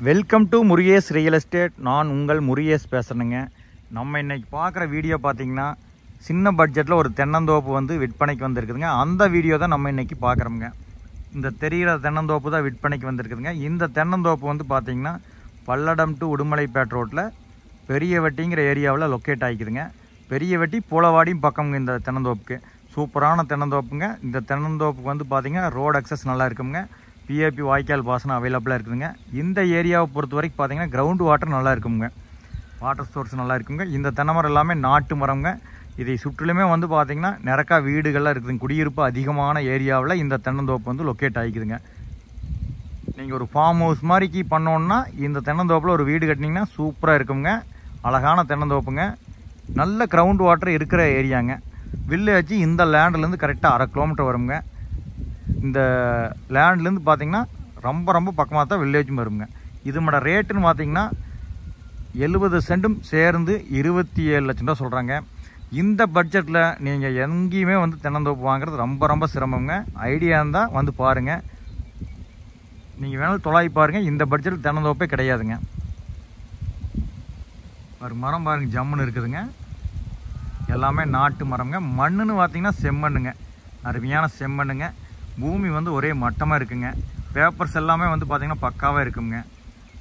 Welcome to Murugesh real estate. நான் உங்கள் முருகேஷ் பேசுகிறேங்க. நம்ம இன்றைக்கி பார்க்குற வீடியோ பார்த்திங்கன்னா சின்ன பட்ஜெட்டில் ஒரு தென்னந்தோப்பு வந்து விற்பனைக்கு வந்திருக்குதுங்க. அந்த வீடியோ தான் நம்ம இன்றைக்கி பார்க்குறோங்க. இந்த தெரிகிற தென்னந்தோப்பு தான் விற்பனைக்கு வந்திருக்குதுங்க. இந்த தென்னந்தோப்பு வந்து பார்த்திங்கன்னா பல்லடம் டு உடுமலைப்பேட் ரோட்டில் பெரிய வெட்டிங்கிற ஏரியாவில் லொக்கேட் ஆகிக்குதுங்க. பெரிய வெட்டி பூலவாடியும் பக்கம்ங்க. இந்த தென்னந்தோப்புக்கு சூப்பரான தென்னந்தோப்புங்க. இந்த தென்னந்தோப்புக்கு வந்து பார்த்திங்கன்னா ரோடு அக்சஸ் நல்லா இருக்குங்க. பிஏபி வாய்க்கால் பாசனம் அவைலபிளாக இருக்குதுங்க. இந்த ஏரியாவை பொறுத்த வரைக்கும் பார்த்தீங்கன்னா கிரவுண்ட் வாட்டர் நல்லா இருக்குங்க. வாட்டர் சோர்ஸ் நல்லா இருக்குங்க. இந்த தென்னை மரம் எல்லாமே நாட்டு மரம்ங்க. இதை சுற்றிலுமே வந்து பார்த்திங்கன்னா நிறைக்கா வீடுகள்லாம் இருக்குதுங்க. குடியிருப்பு அதிகமான ஏரியாவில் இந்த தென்னந்தோப்பு வந்து லொக்கேட் ஆகிக்குதுங்க. நீங்கள் ஒரு ஃபார்ம் ஹவுஸ் மாதிரிக்கு பண்ணோன்னா இந்த தென்னந்தோப்பில் ஒரு வீடு கட்டினீங்கன்னா சூப்பராக இருக்குங்க. அழகான தென்னந்தோப்புங்க. நல்ல கிரவுண்ட் வாட்டர் இருக்கிற ஏரியாங்க. வில்லேஜ் இந்த லேண்ட்லேருந்து கரெக்டாக 1/2 கிலோமீட்டர் வருங்க. இந்த லேண்ட்லேருந்து பார்த்தீங்கன்னா ரொம்ப பக்கமாக தான் வில்லேஜும் வருங்க. இதோட ரேட்டுன்னு பார்த்தீங்கன்னா 70 சென்டும் சேர்ந்து 27 லட்சம் ரூபா சொல்கிறாங்க. இந்த பட்ஜெட்டில் நீங்கள் எங்கேயுமே வந்து தென்னந்தோப்பு வாங்குறது ரொம்ப சிரமங்க. ஐடியா இருந்தால் வந்து பாருங்கள். நீங்கள் வேணாலும் தொலாவி பாருங்கள். இந்த பட்ஜெட்டில் தென்னந்தோப்பே கிடையாதுங்க. ஒரு மரம் பாருங்கள், ஜம்முன்னு இருக்குதுங்க. எல்லாமே நாட்டு மரம்ங்க. மண்ணுன்னு பார்த்தீங்கன்னா செம்மண்ணுங்க. அருமையான செம்மண்ணுங்க. பூமி வந்து ஒரே மட்டமாக இருக்குங்க. பேப்பர்ஸ் எல்லாமே வந்து பார்த்திங்கன்னா பக்காவாக இருக்குங்க.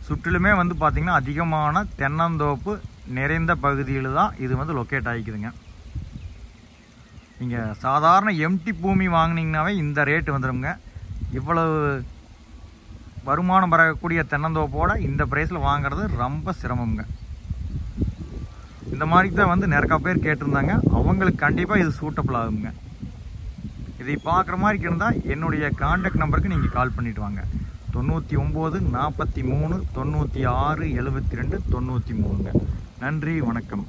சுற்றிலுமே வந்து பார்த்திங்கன்னா அதிகமான தென்னந்தோப்பு நிறைந்த பகுதியில் தான் இது வந்து லொக்கேட் ஆகிக்குதுங்க. நீங்கள் சாதாரண எம்டி பூமி வாங்கினீங்கன்னாவே இந்த ரேட்டு வந்துடுங்க. இவ்வளவு வருமானம் பெறக்கூடிய தென்னந்தோப்போட இந்த ப்ரைஸில் வாங்குறது ரொம்ப சிரமங்க. இந்த மாதிரி தான் வந்து நிறைய பேர் கேட்டிருந்தாங்க. அவங்களுக்கு கண்டிப்பாக இது சூட்டபிள் ஆகுங்க. இதை பார்க்குற மாதிரி இருந்தால் என்னுடைய கான்டாக்ட் நம்பருக்கு நீங்கள் கால் பண்ணிவிட்டு வாங்க. 99 43 96 72 93. நன்றி, வணக்கம்.